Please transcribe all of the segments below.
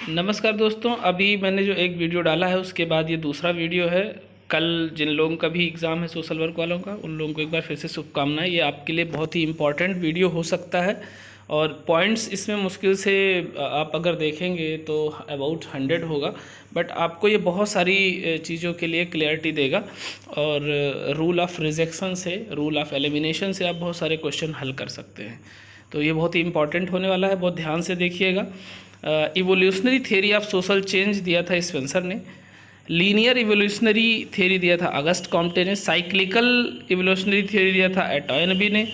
नमस्कार दोस्तों, अभी मैंने जो एक वीडियो डाला है उसके बाद ये दूसरा वीडियो है। कल जिन लोगों का भी एग्ज़ाम है सोशल वर्क वालों का, उन लोगों को एक बार फिर से शुभकामनाएं। ये आपके लिए बहुत ही इम्पॉर्टेंट वीडियो हो सकता है और पॉइंट्स इसमें मुश्किल से आप अगर देखेंगे तो अबाउट 100 होगा, बट आपको ये बहुत सारी चीज़ों के लिए क्लियरिटी देगा। और रूल ऑफ रिजेक्शन से, रूल ऑफ एलिमिनेशन से आप बहुत सारे क्वेश्चन हल कर सकते हैं। तो ये बहुत ही इंपॉर्टेंट होने वाला है, बहुत ध्यान से देखिएगा। Evolutionary theory of social change दिया था स्पेंसर ने। लीनियर इवोल्यूशनरी थ्योरी दिया था अगस्ट कॉम्टे ने। साइक्लिकल इवोल्यूशनरी थ्योरी दिया था एटॉयनबी ने।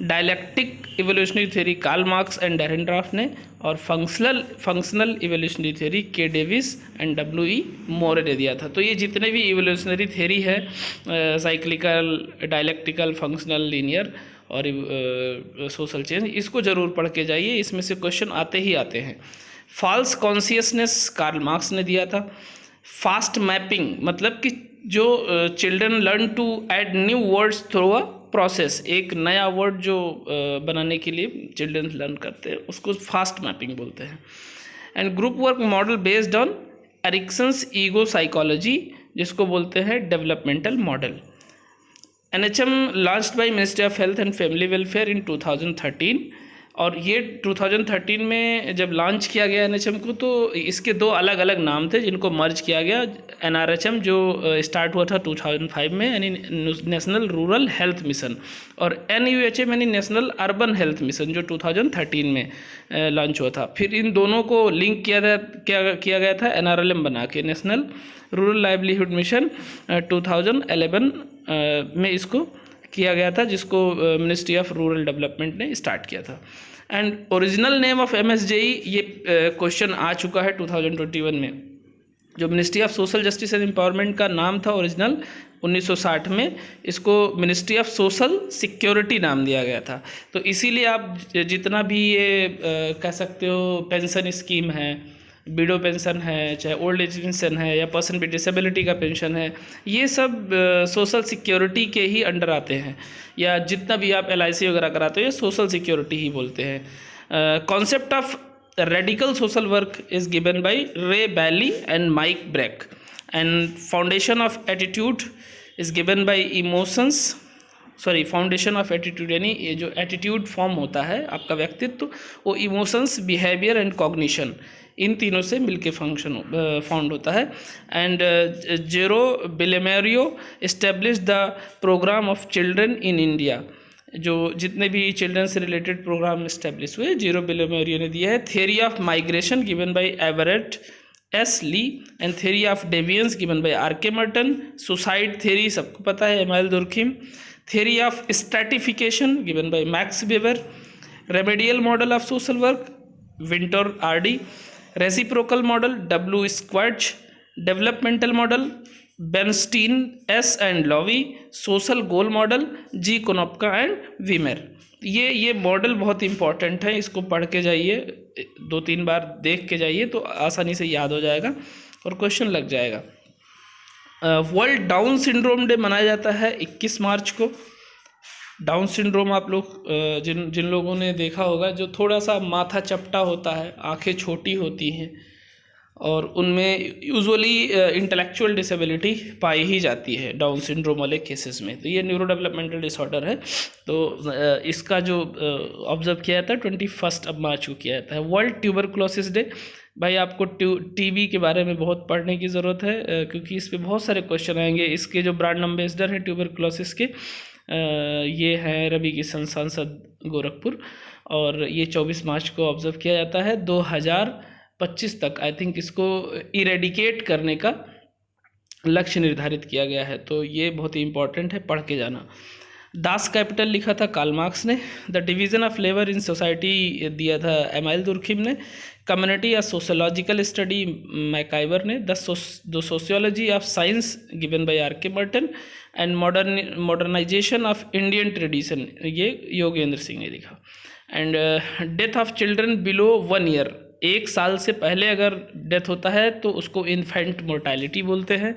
Dialectic evolutionary theory Karl Marx and Dahrendorf ने। और functional evolutionary theory K Davis and W Moore ने दिया था। तो ये जितने भी इवोल्यूशनरी थ्योरी है, साइक्लिकल, डायलेक्टिकल, फंक्शनल, लीनियर और सोशल चेंज, इसको ज़रूर पढ़ के जाइए, इसमें से क्वेश्चन आते ही आते हैं। फॉल्स कॉन्शियसनेस कार्ल मार्क्स ने दिया था। फास्ट मैपिंग मतलब कि जो children learn to add new words through a process, एक नया वर्ड जो बनाने के लिए चिल्ड्रन लर्न करते हैं उसको फास्ट मैपिंग बोलते हैं। And group work model based on Erikson's ego psychology, जिसको बोलते हैं developmental model. NHM launched by ministry of health and family welfare इन 2013। और ये 2013 में जब लॉन्च किया गया NHM को, तो इसके दो अलग अलग नाम थे जिनको मर्ज किया गया। NRHM जो स्टार्ट हुआ था 2005 में, यानी नेशनल रूरल हेल्थ मिशन, और NUHM यानी नेशनल अर्बन हेल्थ मिशन जो 2013 में लॉन्च हुआ था। फिर इन दोनों को लिंक किया गया था NRLM बना के, नेशनल रूरल लाइवलीहुड मिशन 2011 में इसको किया गया था, जिसको मिनिस्ट्री ऑफ रूरल डेवलपमेंट ने स्टार्ट किया था। And original name of MSJE, ये क्वेश्चन आ चुका है 2021 में। जो ministry of social justice and empowerment का नाम था ओरिजिनल 1960 में, इसको मिनिस्ट्री ऑफ सोशल सिक्योरिटी नाम दिया गया था। तो इसीलिए आप जितना भी ये कह सकते हो पेंशन स्कीम है, विडो पेंशन है, चाहे ओल्ड एज पेंशन है, या पर्सन विद डिसेबिलिटी का पेंशन है, ये सब सोशल सिक्योरिटी के ही अंडर आते हैं। या जितना भी आप LIC वगैरह कराते हो, ये सोशल सिक्योरिटी ही बोलते हैं। Concept of radical social work is given by Ray Bailey and Mike Brake. And foundation of attitude is given by foundation of attitude, यानी ये जो एटीट्यूड फॉर्म होता है आपका व्यक्तित्व, वो इमोशंस, बिहेवियर एंड कॉग्निशन, इन तीनों से मिलके फाउंड होता है। And Jeroo Billimoria establish the programme of children in India. जो जितने भी चिल्ड्रन से रिलेटेड प्रोग्राम इस्टेब्लिश हुए, जेरो बिलेमेरियो ने दिया है। Theory of migration given by Everett S. Lee and theory of deviance given by R. K. Merton. Suicide theory सबको पता है, Emile Durkheim. Theory of stratification given by Max Weber. Remedial model of social work Vinter R. D. Reciprocal model W. Schwartz. Developmental model Bernstein S. And Lowy. Social goal model G. Konopka and Weimer. ये model बहुत important है, इसको पढ़ के जाइए, 2-3 बार देख के जाइए तो आसानी से याद हो जाएगा और क्वेश्चन लग जाएगा। वर्ल्ड डाउन सिंड्रोम डे मनाया जाता है 21 मार्च को। डाउन सिंड्रोम आप लोग जिन लोगों ने देखा होगा, जो थोड़ा सा माथा चपटा होता है, आंखें छोटी होती हैं, और उनमें यूजुअली इंटेलेक्चुअल डिसेबिलिटी पाई ही जाती है डाउन सिंड्रोम वाले केसेस में। तो ये न्यूरो डेवलपमेंटल डिसऑर्डर है। तो इसका जो ऑब्जर्व किया जाता है 21 मार्च को किया जाता है। World tuberculosis day. भाई आपको TB के बारे में बहुत पढ़ने की ज़रूरत है, क्योंकि इस पर बहुत सारे क्वेश्चन आएंगे। इसके जो ब्रांड एम्बेसडर हैं ट्यूबरकुलोसिस के, ये हैं रवि किशन सांसद गोरखपुर, और ये 24 मार्च को ऑब्जर्व किया जाता है। 2025 तक आई थिंक इसको इरेडिकेट करने का लक्ष्य निर्धारित किया गया है। तो ये बहुत ही इंपॉर्टेंट है, पढ़ के जाना। दास कैपिटल लिखा था कार्ल मार्क्स ने। The division of labour in society दिया था एमाइल दुर्खिम ने। कम्युनिटी या सोशोलॉजिकल स्टडी मैकाइवर ने। The sociology of science given by R. K. Merton. And modernisation of Indian tradition, ये योगेंद्र सिंह ने लिखा। And death of children below 1 year, 1 साल से पहले अगर डेथ होता है तो उसको इन्फेंट मोर्टैलिटी बोलते हैं,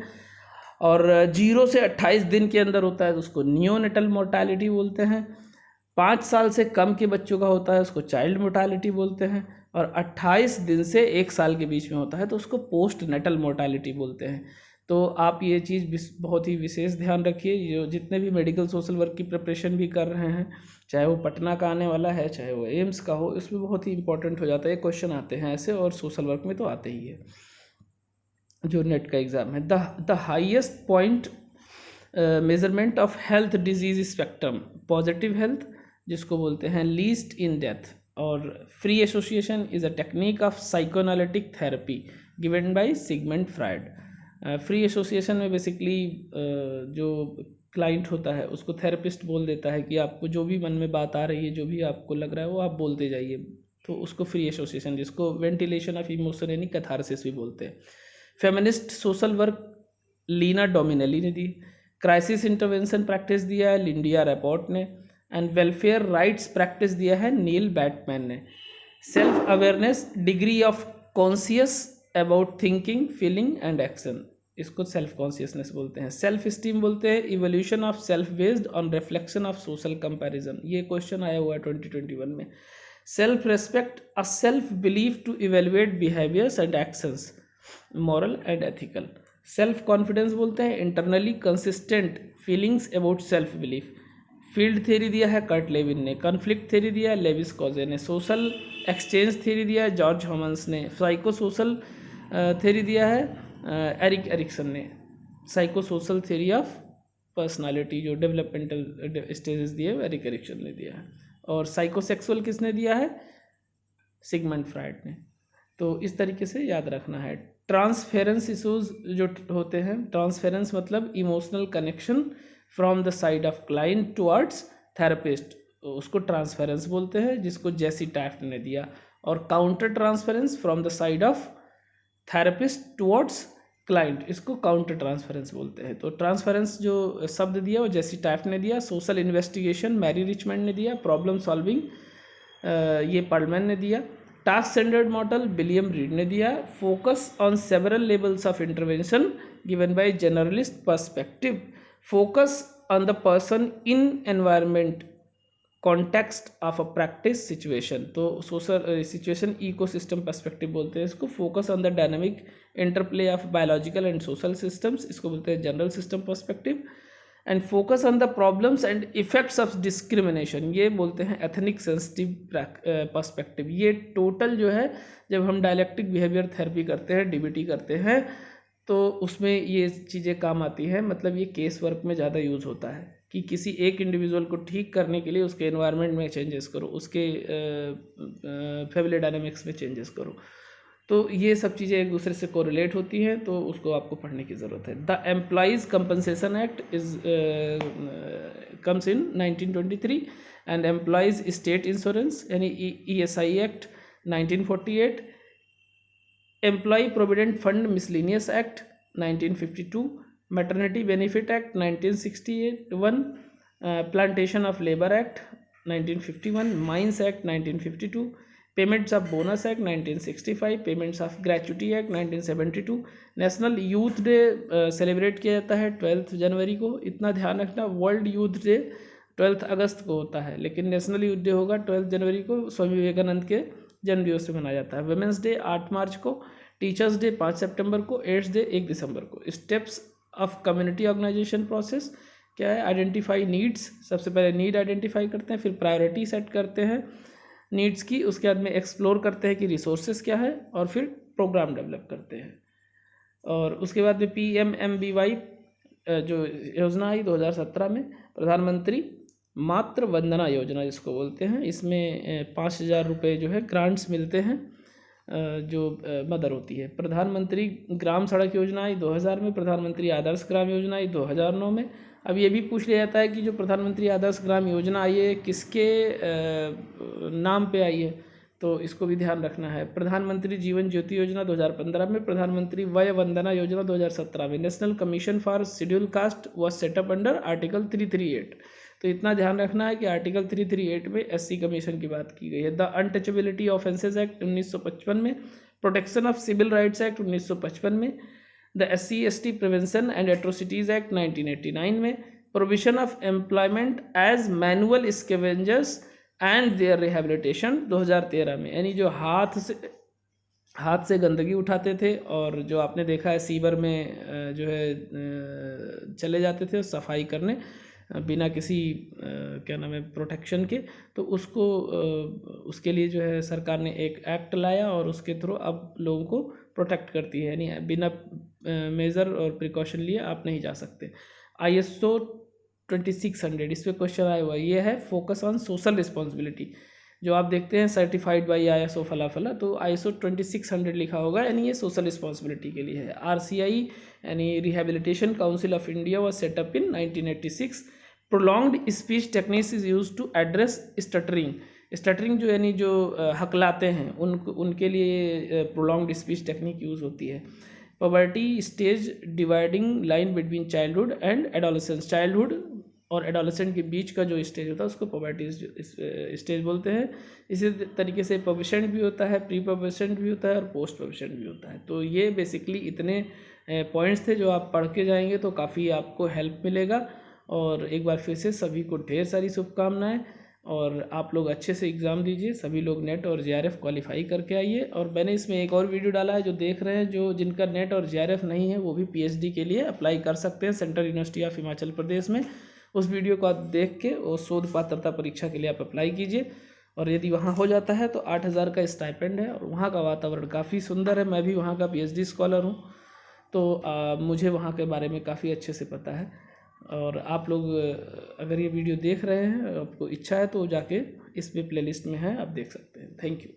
और 0 से 28 दिन के अंदर होता है तो उसको नियोनेटल मोर्टैलिटी बोलते हैं। 5 साल से कम के बच्चों का होता है उसको चाइल्ड मोर्टैलिटी बोलते हैं। और 28 दिन से 1 साल के बीच में होता है तो उसको पोस्ट नेटल मोर्टालिटी बोलते हैं। तो आप ये चीज़ बहुत ही विशेष ध्यान रखिए, जो जितने भी मेडिकल सोशल वर्क की प्रिपरेशन भी कर रहे हैं, चाहे वो पटना का आने वाला है चाहे वो एम्स का हो, इसमें बहुत ही इंपॉर्टेंट हो जाता है। क्वेश्चन आते हैं ऐसे, और सोशल वर्क में तो आते ही है जो नेट का एग्ज़ाम है। The highest point measurement of health disease spectrum, positive health जिसको बोलते हैं लीस्ट इन डेथ, और free association is a technique of psychoanalytic therapy given by Sigmund Freud. Free association में बेसिकली जो क्लाइंट होता है उसको थेरेपिस्ट बोल देता है कि आपको जो भी मन में बात आ रही है, जो भी आपको लग रहा है वो आप बोलते जाइए, तो उसको फ्री एसोसिएशन, जिसको वेंटिलेशन ऑफ इमोशन यानी कैथारसिस भी बोलते हैं। फेमिनिस्ट सोशल वर्क लीना डोमिनेली ने दी, क्राइसिस इंटरवेंशन प्रैक्टिस दिया है लिंडिया रैपोर्ट ने, एंड वेलफेयर राइट्स प्रैक्टिस दिया है नील बैटमैन ने। Self awareness, degree of conscious about thinking feeling and action, इसको सेल्फ कॉन्शियसनेस बोलते हैं। सेल्फ स्टीम बोलते हैं evolution of self based on reflection of social comparison, ये क्वेश्चन आया हुआ है 2021 में। Self respect, a self belief to evaluate behaviours and actions, moral and ethical. Self confidence बोलते हैं internally consistent feelings about self belief, field theory दिया है Kurt Lewin ने, कॉन्फ्लिक्ट थ्योरी दिया है लेविस कॉजे ने, सोशल एक्सचेंज थ्योरी दिया है जॉर्ज हॉमन्स ने, साइको सोशल थ्योरी दिया है एरिक एरिक्सन ने, psycho social theory of personality जो डेवलपमेंटल स्टेजेस दिए एरिक एरिक्सन ने दिया है, और साइकोसेक्सुअल किसने दिया है, सिगमंड फ्रायड ने। तो इस तरीके से याद रखना है। ट्रांसफेरेंस इशूज़ जो होते हैं, ट्रांसफेरेंस मतलब emotional connection from the side of client towards therapist, उसको ट्रांसफेरेंस बोलते हैं, जिसको जेसी टैफ्ट ने दिया। और counter transference from the side of therapist towards client, इसको काउंटर ट्रांसफेरेंस बोलते हैं। तो ट्रांसफेरेंस जो शब्द दिया वो जेसी टैफ्ट ने दिया, सोशल इन्वेस्टिगेशन मैरी रिचमंड ने दिया, प्रॉब्लम सॉल्विंग ये पर्लमैन ने दिया, task standard model William read ने दिया, focus on several levels of intervention given by generalist perspective, focus on the person in environment context of a practice situation, तो social situation ecosystem perspective बोलते हैं इसको, focus on the dynamic interplay of biological and social systems, इसको बोलते हैं general system perspective, and focus on the problems and effects of discrimination, ये बोलते हैं एथनिक सेंसिटिव पर्सपेक्टिव। ये टोटल जो है जब हम डायलेक्टिक बिहेवियर थेरेपी करते हैं, डीबीटी करते हैं, तो उसमें ये चीज़ें काम आती हैं। मतलब ये केस वर्क में ज़्यादा यूज़ होता है कि किसी एक इंडिविजुअल को ठीक करने के लिए उसके एनवायरनमेंट में चेंजेस करो, उसके फैमिली डायनामिक्स में चेंजेस करो, तो ये सब चीज़ें एक दूसरे से कोरिलेट होती हैं, तो उसको आपको पढ़ने की ज़रूरत है। The employees compensation act is comes in 1923 and employees state insurance यानी ESI act 1948, employ provident fund miscellaneous act 1952, maternity benefit act 1961, plantation of labour act 1951, mines act 1952, payments of bonus act 1965, payments of gratuity act 1972। National youth day celebrate किया जाता है 12 जनवरी को। इतना ध्यान रखना, world youth day 12 अगस्त को होता है, लेकिन नेशनल यूथ डे होगा 12 जनवरी को, स्वामी विवेकानंद के जन्मदिवस से मनाया जाता है। वुमेंस डे 8 मार्च को, टीचर्स डे 5 सितंबर को, एड्स डे 1 दिसंबर को। Steps of community organisation process क्या है, आइडेंटिफाई नीड्स, सबसे पहले नीड आइडेंटिफाई करते हैं, फिर प्रायोरिटी सेट करते हैं नीड्स की, उसके बाद में एक्सप्लोर करते हैं कि रिसोर्सेज क्या है, और फिर प्रोग्राम डेवलप करते हैं। और उसके बाद में PMMBY जो योजना आई 2017 में, प्रधानमंत्री मातृ वंदना योजना जिसको बोलते हैं, इसमें 5,000 रुपये जो है ग्रांट्स मिलते हैं जो मदर होती है। प्रधानमंत्री ग्राम सड़क योजना आई 2000 में, प्रधानमंत्री आदर्श ग्राम योजना आई 2009 में। अब ये भी पूछ लिया जाता है कि जो प्रधानमंत्री आदर्श ग्राम योजना आई है किसके नाम पे आई है, तो इसको भी ध्यान रखना है। प्रधानमंत्री जीवन ज्योति योजना 2015 में, प्रधानमंत्री वय वंदना योजना 2017 में। National commission for schedule caste was setup under article 338। तो इतना ध्यान रखना है कि आर्टिकल 338 में SC कमीशन की बात की गई है। द अनटचेबिलिटी ऑफेंसेज एक्ट 1955 में, protection of civil rights act 1955 में, the SC/ST prevention and atrocities act 1989 में, provision of employment as manual scavengers and their rehabilitation 2013 में, यानी जो हाथ से गंदगी उठाते थे और जो आपने देखा है सीवर में जो है चले जाते थे सफाई करने बिना किसी क्या नाम है प्रोटेक्शन के, तो उसके लिए जो है सरकार ने एक एक्ट लाया और उसके थ्रू अब लोगों को प्रोटेक्ट करती है, यानी बिना मेज़र और प्रिकॉशन लिए आप नहीं जा सकते। ISO 2600 इस पर क्वेश्चन आया हुआ, ये है फोकस ऑन सोशल रिस्पॉन्सिबिलिटी। जो आप देखते हैं सर्टिफाइड बाई ISO फला फला, तो ISO 2600 लिखा होगा, यानी ये सोशल रिस्पॉन्सिबिलिटी के लिए है। RCI यानी rehabilitation council of India was set up in 1986। Prolonged speech techniques is use to address stuttering जो यानी जो हकलाते हैं उनके लिए प्रोलॉन्ग्ड स्पीच टेक्निक यूज़ होती है। Poverty stage dividing line between childhood and adolescence, childhood और एडोलेसेंट के बीच का जो स्टेज होता है उसको पॉवर्टी स्टेज बोलते हैं। इसी तरीके से पॉबेसेंट भी होता है, प्री पॉबेसेंट भी होता है और पोस्ट पॉबेसेंट भी होता है। तो ये बेसिकली इतने पॉइंट्स थे जो आप पढ़ के जाएंगे तो काफ़ी आपको हेल्प मिलेगा। और एक बार फिर से सभी को ढेर सारी शुभकामनाएं, और आप लोग अच्छे से एग्ज़ाम दीजिए, सभी लोग नेट और JRF क्वालिफाई करके आइए। और मैंने इसमें एक और वीडियो डाला है, जो देख रहे हैं जो जिनका नेट और JRF नहीं है वो भी PhD के लिए अप्लाई कर सकते हैं central university of Himachal Pradesh में। उस वीडियो को आप देख के और शोध पात्रता परीक्षा के लिए आप अप्लाई कीजिए, और यदि वहाँ हो जाता है तो 8000 का स्टाइपेंड है, और वहाँ का वातावरण काफ़ी सुंदर है। मैं भी वहाँ का PhD स्कॉलर हूँ, तो मुझे वहाँ के बारे में काफ़ी अच्छे से पता है। और आप लोग अगर ये वीडियो देख रहे हैं, आपको इच्छा है तो जाके इस पे प्लेलिस्ट में है, आप देख सकते हैं। Thank you.